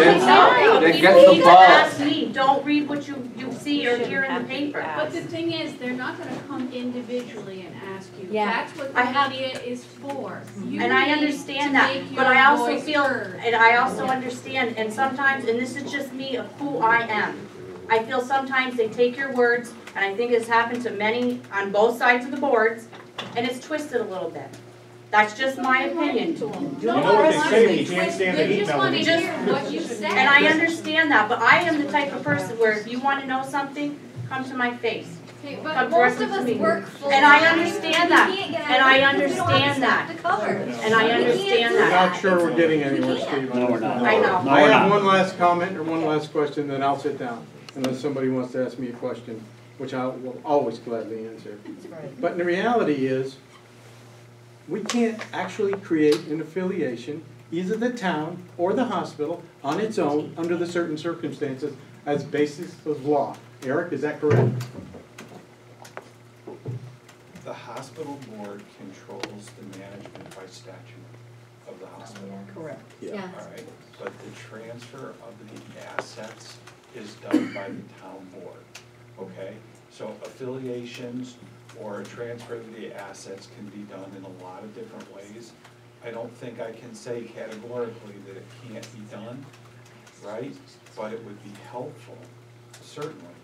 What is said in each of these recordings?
Then get the ball. Ask me. Don't read what you see or hear in the paper. But the thing is, they're not going to come individually and ask you. Yeah. That's what the media is for. You and I understand that, but I also feel, and I also understand, and sometimes, and this is just me of who I am. I feel sometimes they take your words, and I think it's happened to many on both sides of the boards, and it's twisted a little bit. That's just my opinion. You know what they say, you can't stand the heat. And I understand that, but I am the type of person where if you want to know something, come to my face. Okay, but most of us work full time. And I understand that. And I understand that. And I understand that. I'm not sure we're getting anywhere, Steve. No, we're not. I know. I have one last comment or one last question, then I'll sit down. Unless somebody wants to ask me a question, which I will always gladly answer. But the reality is, we can't actually create an affiliation, either the town or the hospital, on its own, under the certain circumstances, as basis of law. Eric, is that correct? The hospital board controls the management by statute of the hospital. Correct. Yeah. All right, but the transfer of the assets is done by the town board, okay? So affiliations or a transfer of the assets can be done in a lot of different ways. I don't think I can say categorically that it can't be done, right? But it would be helpful, certainly,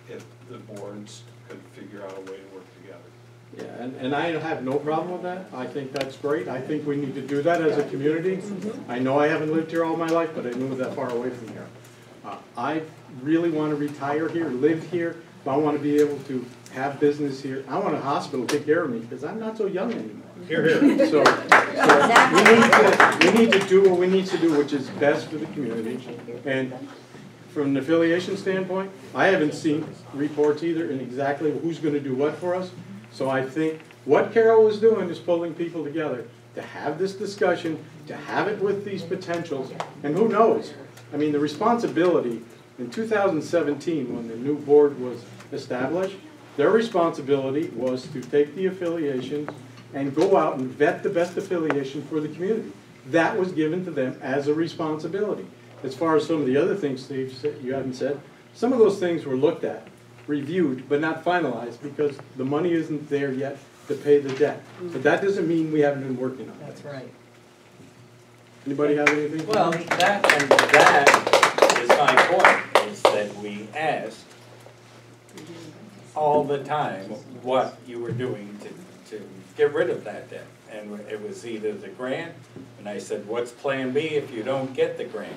if the boards could figure out a way to work together. Yeah, and I have no problem with that. I think that's great. I think we need to do that as a community. I know I haven't lived here all my life, but I moved that far away from here. I really want to retire here, live here, but I want to be able to have business here. I want a hospital to take care of me because I'm not so young anymore. Here, here. So we need to do what we need to do, which is best for the community. And from an affiliation standpoint, I haven't seen reports either in exactly who's going to do what for us. So I think what Carol was doing is pulling people together to have this discussion, to have it with these potentials, and who knows? I mean, the responsibility in 2017, when the new board was established, their responsibility was to take the affiliations and go out and vet the best affiliation for the community. That was given to them as a responsibility. As far as some of the other things, Steve, you haven't said, some of those things were looked at, reviewed, but not finalized because the money isn't there yet to pay the debt. But that doesn't mean we haven't been working on it. That's right. Anybody have anything? Well, that is my point, is that we asked all the time what you were doing to get rid of that debt. And it was either the grant, and I said, what's plan B if you don't get the grant?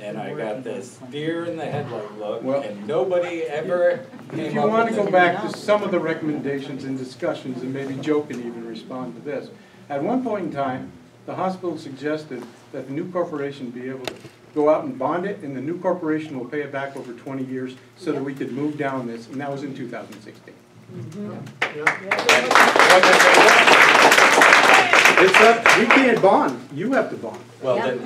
And I got this deer in the headlight look, and nobody ever came up. If you want to go back to some of the recommendations and discussions, and maybe Joe can even respond to this. At one point in time, the hospital suggested that the new corporation be able to go out and bond it, and the new corporation will pay it back over 20 years so that we could move down this, and that was in 2016. It's up, we can't bond, you have to bond. Well, That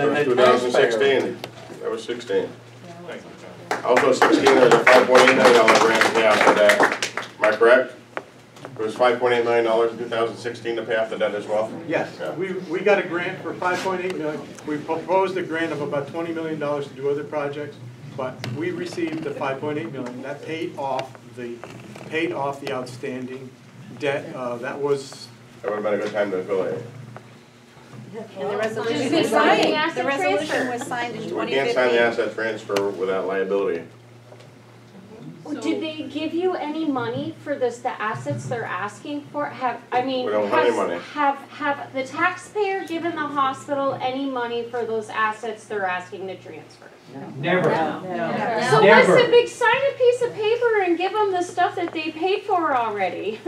was 2016, that was 16. Also 16, there was a $5.8 million grant to pay off the debt. Am I correct? It was $5.8 million in 2016 to pay off the debt as well? Yes, Yeah. we got a grant for $5.8 million. We proposed a grant of about $20 million to do other projects, but we received the $5.8 million. That paid off the outstanding debt. That would have been a good time to affiliate. And the resolution was signed. The resolution was signed in 2015. We can't sign the asset transfer without liability. Did they give you any money for the assets they're asking for? We don't have any money. Have the taxpayer given the hospital any money for those assets they're asking to transfer? Never. No. So what's the big sign a piece of paper and give them the stuff that they paid for already?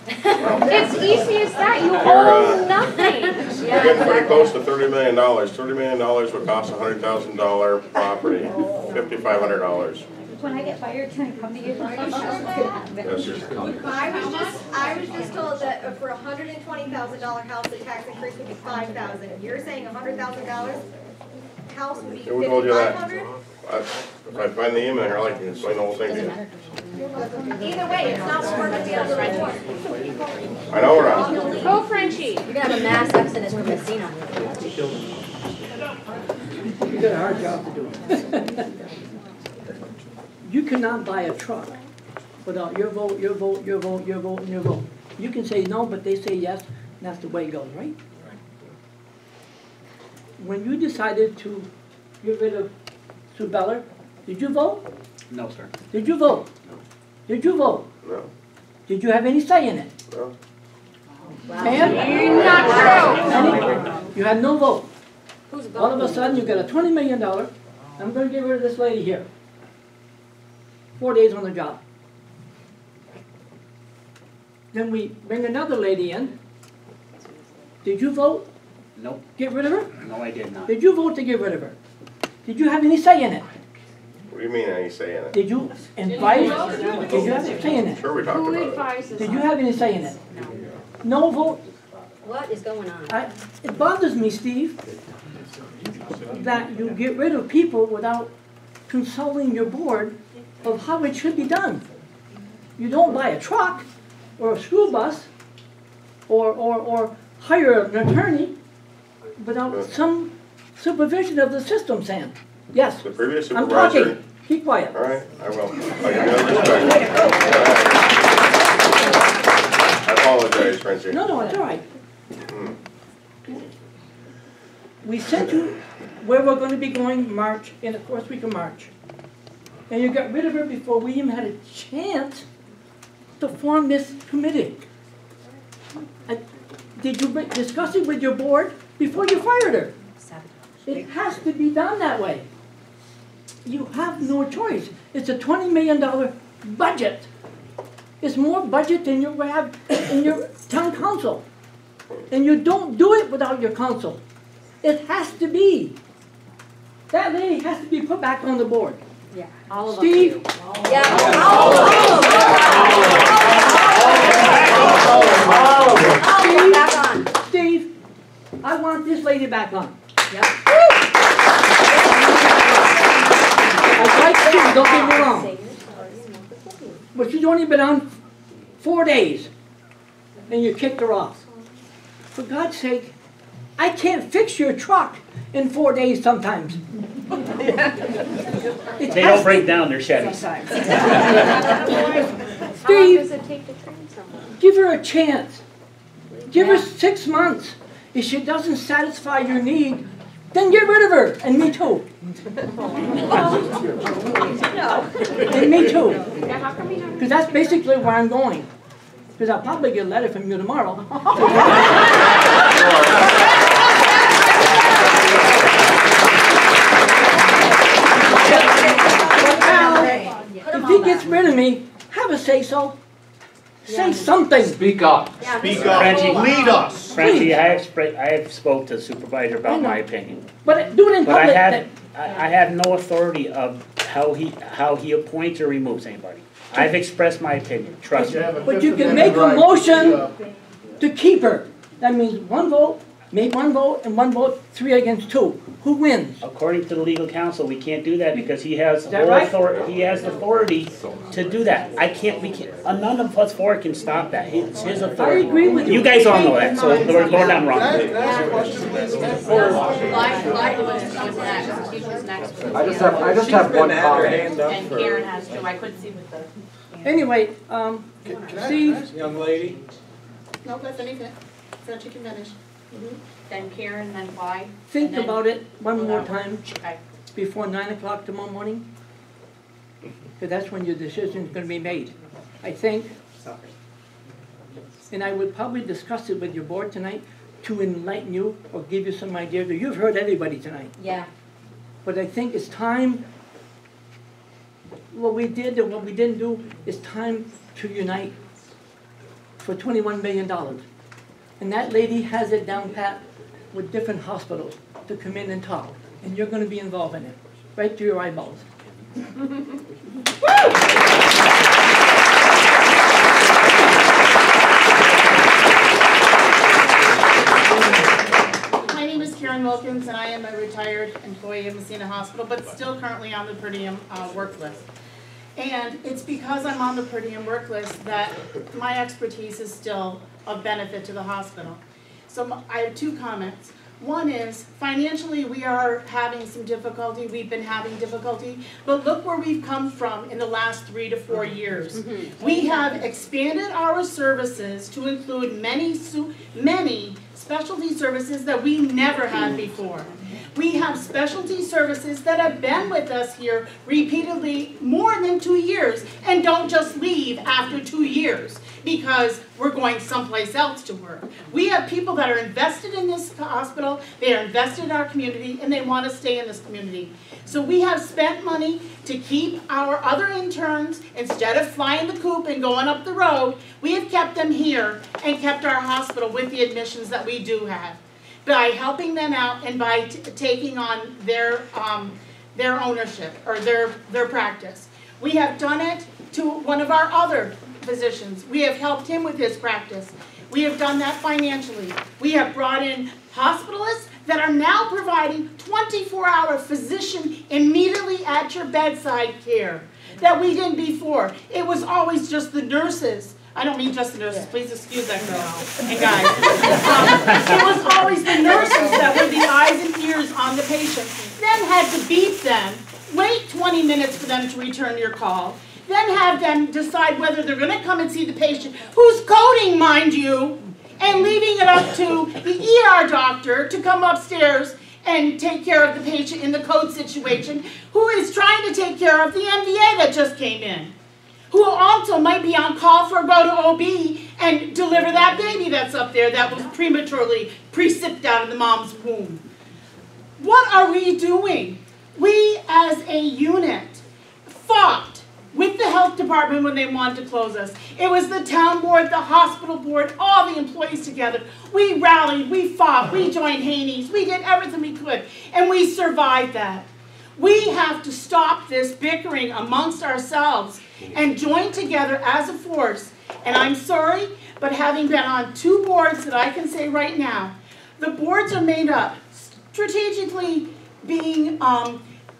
It's easy as that. You owe nothing. We're getting pretty close to $30 million. $30 million would cost a $100,000 property, $5,500. When I get fired, can I come to you? Yes, sir. I was just told that for a $120,000 house, the tax increase would be $5,000. You're saying $100,000 house would be Who told you that? $5,500? If I find the email here, I can explain the whole thing to you. Either way, it's not what we're going to be able to report. I know we're not. Go, Frenchie. You're going to have a mass exodus from Massena. You got a hard job to do. You cannot buy a truck without your vote, your vote, your vote, your vote, and your vote. You can say no, but they say yes, and that's the way it goes, right? When you decided to get rid of Sue Beller, did you vote? No, sir. Did you vote? No. Did you vote? No. Did you have any say in it? No. Pam? Not true. You had no vote. Who's All of a sudden, you got a $20 million, I'm gonna get rid of this lady here. 4 days on the job. Then we bring another lady in. Did you vote? Nope. Get rid of her? No, I did not. Did you vote to get rid of her? Did you have any say in it? What do you mean, any say in it? Did you advise? Did you have any say in it? Sure, we talked Who about it. advises? Did you have any say in it? No vote? What is going on? It bothers me, Steve, that you get rid of people without consulting your board of how it should be done. You don't buy a truck or a school bus or hire an attorney without some supervision of the system, Sam. Yes, The previous I'm supervisor. talking. Keep quiet. All right, I will. I'll give you that respect. I apologize, Francie. No, it's all right. We sent you where we're going to be going March, in the first week of March. And you got rid of her before we even had a chance to form this committee. Did you discuss it with your board before you fired her? It has to be done that way. You have no choice. It's a $20 million budget. It's more budget than you have in your town council. And you don't do it without your council. It has to be. That lady has to be put back on the board. Yeah, all of Steve? Yeah, back on. Steve, I want this lady back on. Yep. I like Steve, don't get me wrong. But she's only been on 4 days, and you kicked her off. For God's sake, I can't fix your truck in 4 days sometimes. They don't break down their Chevys. How long Steve, does it take to train someone? give her a chance. Give her 6 months. If she doesn't satisfy your need, then get rid of her, and me too. And me too. Yeah, how come you don't? Because that's basically where I'm going. Because I'll probably get a letter from you tomorrow. If he gets rid of me, have a say-so. Say something. Speak up. Speak up, Francie. lead us. Francie, I have spoke to the supervisor about my opinion. But do it in But I public. have no authority of how he appoints or removes anybody. I've expressed my opinion, trust me. But you can make a motion to keep her. That means one vote, make one vote, and one vote, 3 against 2. Who wins? According to the legal counsel, we can't do that because he has that right? he has authority to do that. We can't, none of us four can stop that. It's his authority. I agree with you. You guys all know that, so we're going down wrong. Lie to us, who's next? She was next. I just have one comment. And Karen has two, I couldn't see with the. Anyway, Steve, Young lady. No, let me finish. Frenchie can finish. Then Karen, then Clyde. think about it one more time Okay. before 9 o'clock tomorrow morning. Because that's when your decision is going to be made, I think. And I would probably discuss it with your board tonight to enlighten you or give you some ideas. You've heard everybody tonight. Yeah. But I think it's time, what we did and what we didn't do, it's time to unite for $21 million. And that lady has it down pat with different hospitals to come in and talk. And you're going to be involved in it, right to your eyeballs. My name is Karen Wilkins, and I am a retired employee of Massena Hospital, but still currently on the per diem work list. And it's because I'm on the per diem work list that my expertise is still of benefit to the hospital. So I have two comments. One is, financially, we are having some difficulty, we've been having difficulty, but look where we've come from in the last 3 to 4 years. We have expanded our services to include many specialty services that we never had before. We have specialty services that have been with us here repeatedly more than 2 years and don't just leave after 2 years because we're going someplace else to work. We have people that are invested in this hospital, they are invested in our community, and they want to stay in this community. So we have spent money to keep our other interns, instead of flying the coop and going up the road, we have kept them here and kept our hospital with the admissions that we do have, by helping them out and by taking on their ownership or their practice. We have done it to one of our other physicians. We have helped him with his practice. We have done that financially. We have brought in hospitalists that are now providing 24-hour physician immediately at your bedside care that we didn't before. It was always just the nurses. I don't mean just the nurses, please excuse that girl and guys. It was always the nurses that were the eyes and ears on the patient, then had to beep them, wait 20 minutes for them to return your call, then have them decide whether they're going to come and see the patient, who's coding, mind you, and leaving it up to the ER doctor to come upstairs and take care of the patient in the code situation, who is trying to take care of the MVA that just came in, who also might be on call for go to OB and deliver that baby that's up there that was prematurely precipitated out of the mom's womb. What are we doing? We as a unit fought with the health department when they wanted to close us. It was the town board, the hospital board, all the employees together. We rallied, we fought, we joined Haney's, we did everything we could, and we survived that. We have to stop this bickering amongst ourselves and join together as a force. And I'm sorry, but having been on 2 boards that I can say right now, the boards are made up strategically being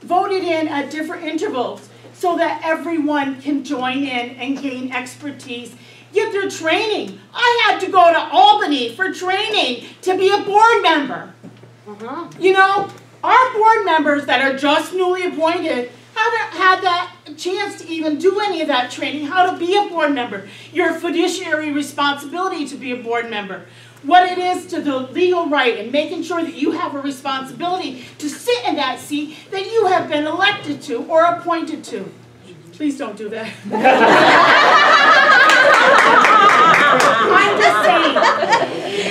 voted in at different intervals so that everyone can join in and gain expertise, get their training. I had to go to Albany for training to be a board member. You know, our board members that are just newly appointed haven't had that chance to even do any of that training, how to be a board member, your fiduciary responsibility to be a board member, what it is to the legal right, and making sure that you have a responsibility to sit in that seat that you have been elected to or appointed to. Please don't do that. I'm just saying,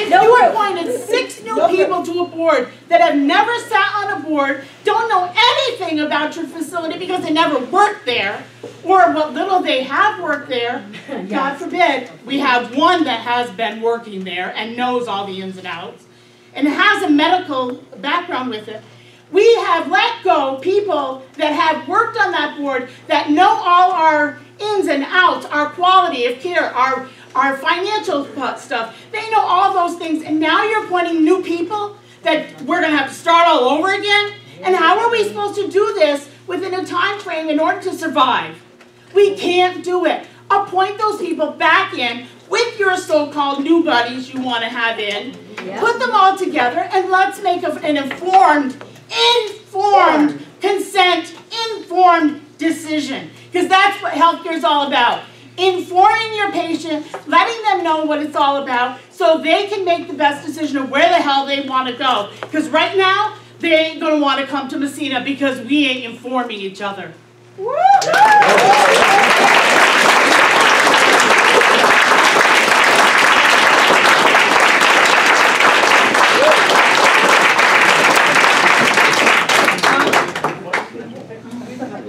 if you appointed 6 new people to a board that have never sat on a board, don't know anything about your facility because they never worked there, or what little they have worked there, God forbid, we have one that has been working there and knows all the ins and outs, and has a medical background with it. We have let go people that have worked on that board that know all our ins and outs, our quality of care, our financial stuff. They know all those things, and now you're appointing new people that we're going to have to start all over again? And how are we supposed to do this within a time frame in order to survive? We can't do it. Appoint those people back in with your so-called new buddies you want to have in. Put them all together, and let's make an informed consent, informed decision. Because that's what healthcare is all about. Informing your patient, letting them know what it's all about so they can make the best decision of where the hell they want to go. Because right now, they ain't going to want to come to Massena because we ain't informing each other. Woo!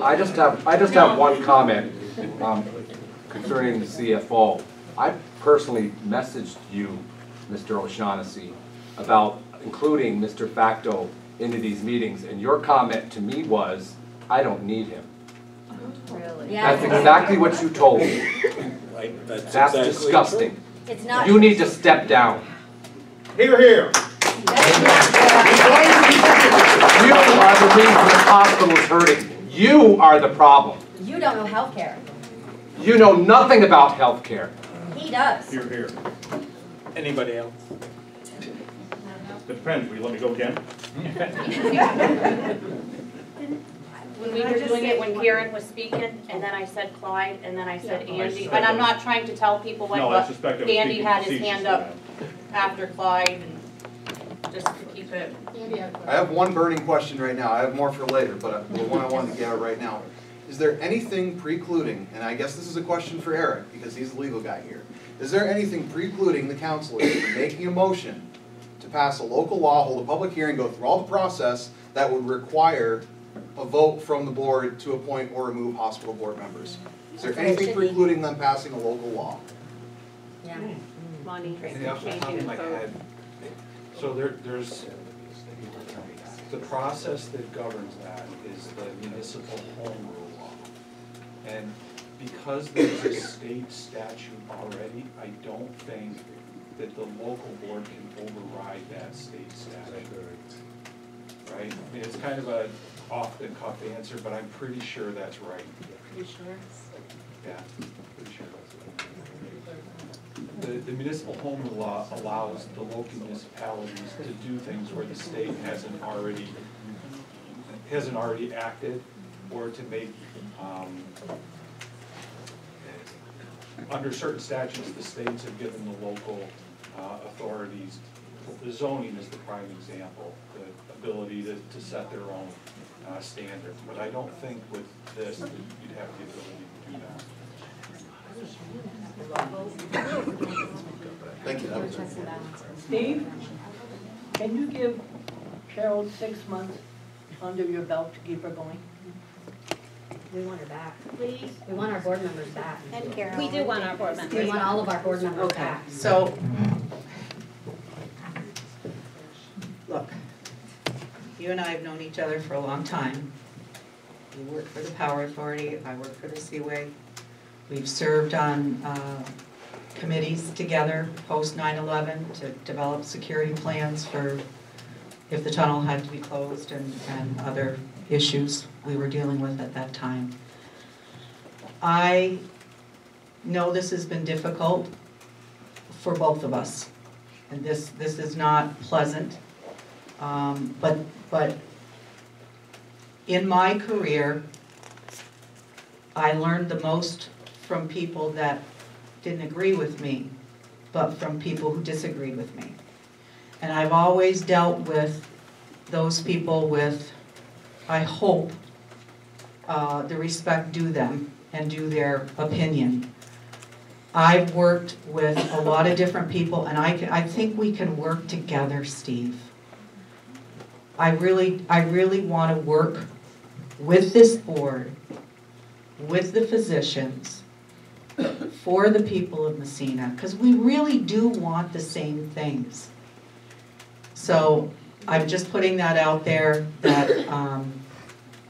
I just have one comment concerning the CFO. I personally messaged you, Mr. O'Shaughnessy, about including Mr. Facto into these meetings, and your comment to me was, I don't need him. Really? That's exactly what you told me. That's exactly disgusting. True. It's not. You need to step down. Hear, hear. You are the reason the hospital is hurting. You are the problem. You don't know healthcare. You know nothing about healthcare. He does. Hear, hear. Anybody else? It depends, will you let me go again? When we were doing it, when Karen was speaking, and then I said Clyde, and then I said Andy, and I'm not trying to tell people what, No, I but suspect I was Andy speaking had his hand up facetiously. after Clyde, and just to keep it. I have one burning question right now. I have more for later, but the one I wanted to get out right now. Is there anything precluding, and I guess this is a question for Eric, because he's the legal guy here. Is there anything precluding the councilors from making a motion to pass a local law, hold a public hearing, go through all the process that would require a vote from the board to appoint or remove hospital board members? Is there anything precluding them passing a local law? Yeah. Money, Off the top of my head, so there's, the process that governs that is the municipal home rule law. And because there's a state statute already, I don't think that the local board can override that state statute. Right? I mean, it's kind of a off-the-cuff answer, but I'm pretty sure that's right. Pretty sure? Yeah, pretty sure. The municipal home rule law allows the local municipalities to do things where the state hasn't already acted, or to make, under certain statutes, the states have given the local authorities, the zoning is the prime example, the ability to set their own standard. But I don't think with this that you'd have the ability to do that. Thank you. Steve, can you give Cheryl 6 months under your belt to keep her going? We want her back. Please. We want our board members back. And Carol. We do want our board members. We want all of our board members back. So, look, you and I have known each other for a long time. You work for the Power Authority, I work for the Seaway. We've served on committees together post 9/11 to develop security plans for if the tunnel had to be closed and other issues we were dealing with at that time. I know this has been difficult for both of us, and this is not pleasant, but in my career, I learned the most from people that didn't agree with me, but from people who disagreed with me. And I've always dealt with those people with, I hope, the respect due them and due their opinion. I've worked with a lot of different people, and I think we can work together, Steve. I really want to work with this board, with the physicians, for the people of Massena, because we really do want the same things. So I'm just putting that out there that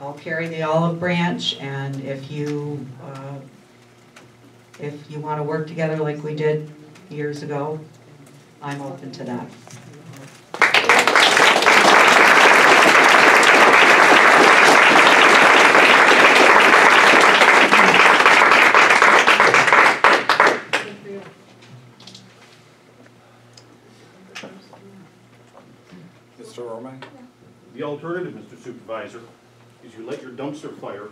I'll carry the olive branch, and if you want to work together like we did years ago, I'm open to that. Mr. Romay? The alternative, Mr. Supervisor, is you let your dumpster fire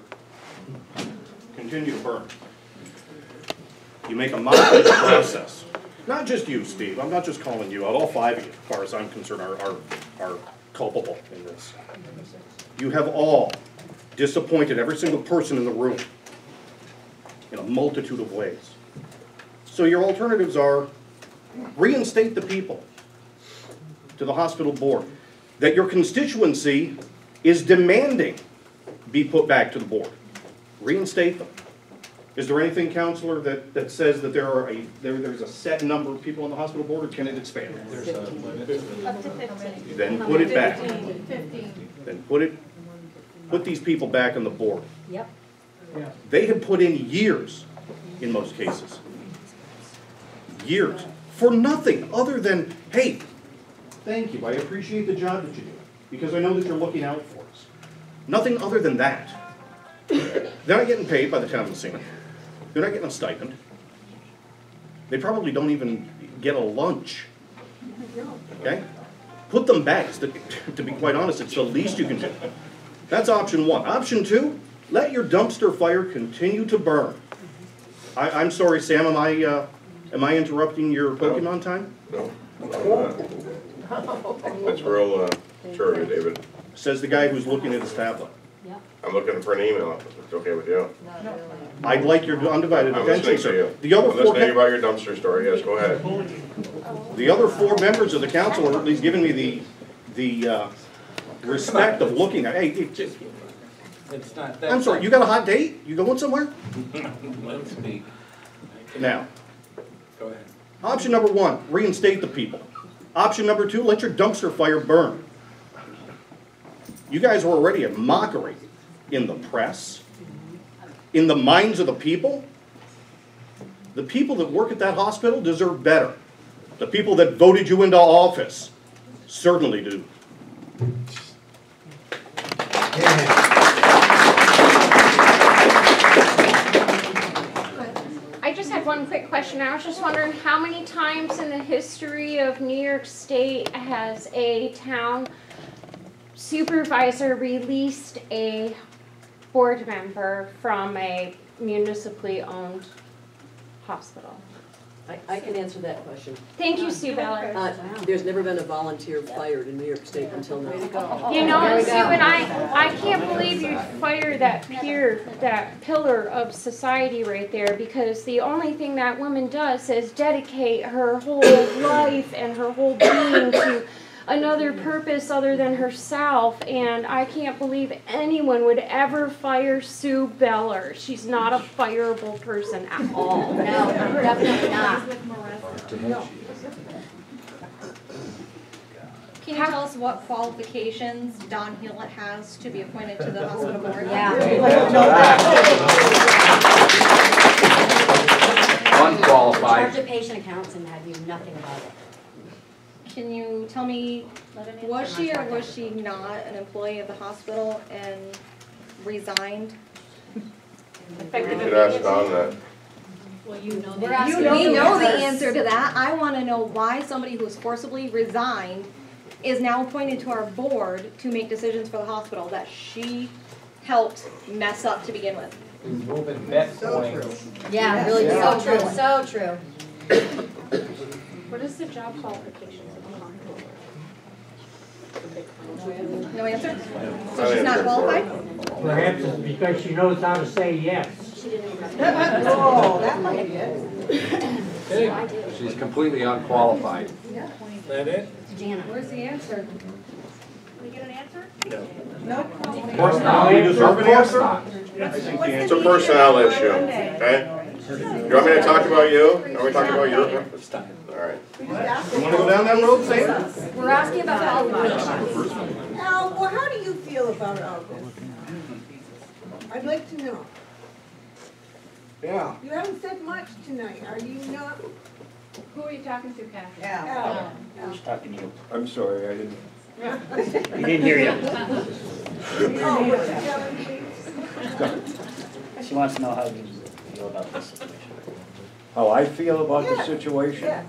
continue to burn. You make a monitoring process. Not just you, Steve. I'm not just calling you out. All 5 of you, as far as I'm concerned, are culpable in this. You have all disappointed every single person in the room in a multitude of ways. So your alternatives are reinstate the people to the hospital board that your constituency is demanding be put back to the board. Reinstate them. Is there anything, Counselor, that says that there's a set number of people on the hospital board, or can it expand? There's a limit to Up to 15. Then put it back. 15. Then put these people back on the board. Yep. They have put in years, in most cases. Years. For nothing other than, hey, thank you, I appreciate the job that you do, because I know that you're looking out for us. Nothing other than that. They're not getting paid by the town of Massena. They're not getting a stipend. They probably don't even get a lunch. Okay? put them back. To be quite honest, it's the least you can do. That's option one. Option two, let your dumpster fire continue to burn. I'm sorry, Sam, am I interrupting your Pokemon time? No. That's real sure of you, David. Says the guy who's looking at his tablet. I'm looking for an email, if it's okay with you. I'd like your undivided I'm attention, listening to sir. you. The other I'm four, listening about your dumpster story, yes, go ahead. the other four members of the council are at least giving me the respect of looking at, hey, It's not that. I'm sorry, you got a hot date? You going somewhere? Let's speak. Now, Go ahead. option number one, reinstate the people. Option number two, let your dumpster fire burn. You guys were already a mockery in the press, in the minds of the people. The people that work at that hospital deserve better. The people that voted you into office certainly do. I just had one quick question. I was just wondering how many times in the history of New York State has a town supervisor released a board member from a municipally owned hospital? I can answer that question. Thank you, Sue Ballard. There's never been a volunteer fired in New York State until now. You know, Sue, and I can't believe you fired that pillar of society right there, because the only thing that woman does is dedicate her whole life and her whole being to another purpose other than herself, and I can't believe anyone would ever fire Sue Beller. She's not a fireable person at all. No, definitely not. Can you tell us what qualifications Don Hewlett has to be appointed to the hospital board? Unqualified. Charge of patient accounts and I knew nothing about it. Can you tell me, was she or was she not an employee of the hospital and resigned? You should ask Don that. Well, you know the answer. We know the answer to that. I want to know why somebody who's forcibly resigned is now appointed to our board to make decisions for the hospital that she helped mess up to begin with. Moving net points. Yeah, really, so true, so true. What is the job qualifications of the hospital? No answer? So she's not qualified? Perhaps it's because she knows how to say yes. Oh, that might be it. She's completely unqualified. That it? Jana. Where's the answer? Can we get an answer? No. Nope. Of course not. You deserve an answer? It's a personnel issue, okay? You want me to talk about you? Are we talking about your? It's time. All right. You want to go down that road, Sam? We're asking about qualifications. Now, well, how do you feel about all this? I'd like to know. Yeah. You haven't said much tonight, are you not? Who are you talking to, Kathy? Yeah. I was talking to you. I'm sorry, I didn't. We didn't hear you. Oh, what's your name, please? She wants to know how you feel about this situation. How I feel about the situation? Yeah.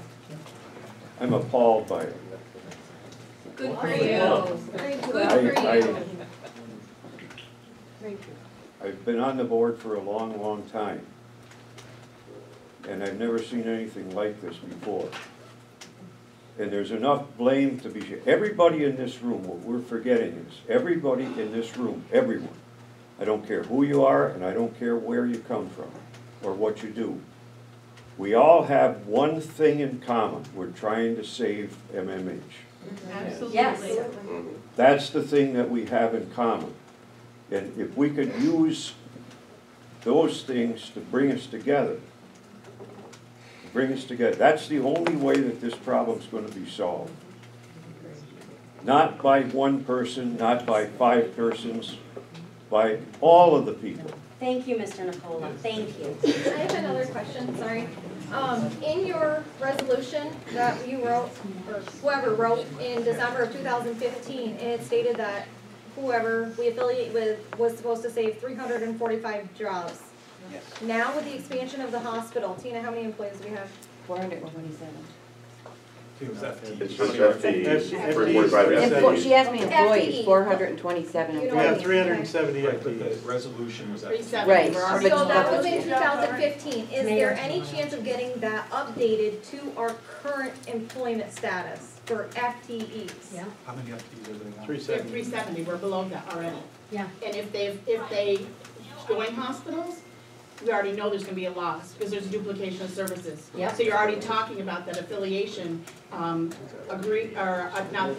I'm appalled by it. Good for you. Thank you. Good for you. Thank you. I've been on the board for a long, long time. And I've never seen anything like this before. And there's enough blame to be shared. Everybody in this room, what we're forgetting is, everybody in this room, everyone, I don't care who you are and I don't care where you come from or what you do. We all have one thing in common. We're trying to save MMH. Absolutely. Yes. That's the thing that we have in common. And if we could use those things to bring us together, that's the only way that this problem's going to be solved. Not by one person, not by 5 persons, by all of the people. Thank you, Mr. Nicola, thank you. I have another question, sorry. In your resolution that you wrote, or whoever wrote in December of 2015, it stated that whoever we affiliate with was supposed to save 345 jobs. Yes. Now with the expansion of the hospital, Tina, how many employees do we have? 427. It was FTE. It's just FTEs, FTEs. 345 FTEs. She asked me employees, FTE. 427 You We know, have employees. 370 But the FTEs. resolution was FTE. 370. Right. We're already- So that was in 2015. Is there any chance of getting that updated to our current employment status for FTEs? Yeah. How many FTEs are there now? We have 370. 370, we're below that already. Yeah. And if they join hospitals, we already know there's gonna be a loss, because there's a duplication of services. Yep. So you're already talking about that affiliation, now,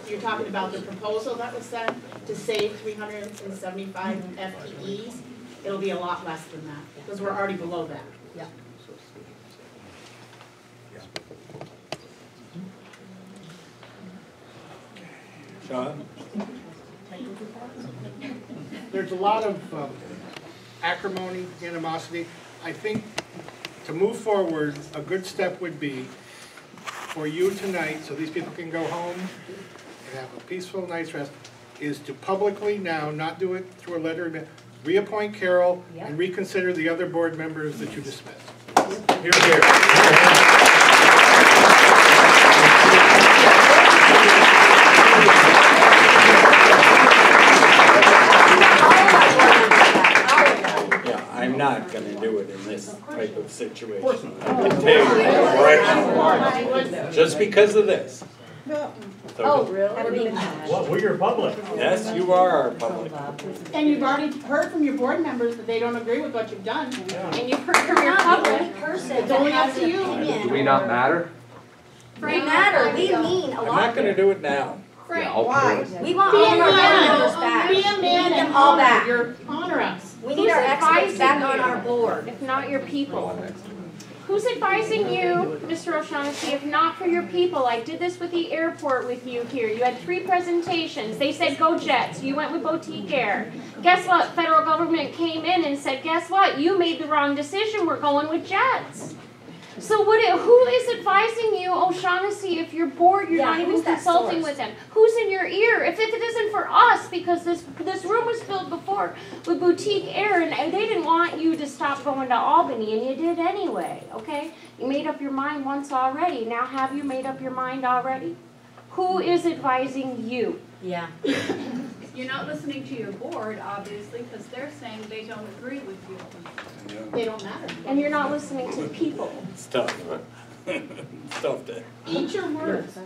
you're talking about the proposal that was sent to save 375 FTEs. It'll be a lot less than that, because we're already below that. Yeah. Sean? There's a lot of acrimony, animosity. I think to move forward, a good step would be for you tonight, so these people can go home and have a peaceful night's rest, is to publicly now, not do it through a letter, reappoint Carol and reconsider the other board members that you dismissed. Here, here. Yeah, I'm not gonna do it in this type of situation. I can tell you right now. Just because of this. Oh, So, really? Well, we're public. yes, you are our public. And you've already heard from your board members that they don't agree with what you've done. And you've heard from your public person It's that only up has to an you. opinion. Do we not matter? We matter, we mean a I'm lot. not gonna do it now. Yeah, okay. We want all of our board members back. Be a man We need and them all back. honor us. We need our experts back on our board. If not your people. Who's advising you, Mr. O'Shaughnessy, if not for your people? I did this with the airport with you here. You had 3 presentations. They said go Jets. You went with Boutique Air. Guess what? Federal government came in and said, guess what? You made the wrong decision. We're going with Jets. So who is advising you, O'Shaughnessy, if your board, you're not even who's that consulting source? with them? Who's in your ear? If it isn't for us, because this room was filled before with Boutique Air, and they didn't want you to stop going to Albany, and you did anyway, okay? You made up your mind once already. Now have you made up your mind already? Who is advising you? Yeah. You're not listening to your board, obviously, because they're saying they don't agree with you. They don't matter. And you're not listening to the people. It's tough. It's tough to. Eat your words.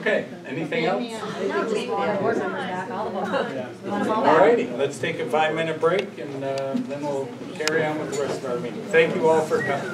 Okay, anything else? No, just want our board members back, all of them. We want them all All back. righty, let's take a 5-minute break and then we'll carry on with the rest of our meeting. Thank you all for coming.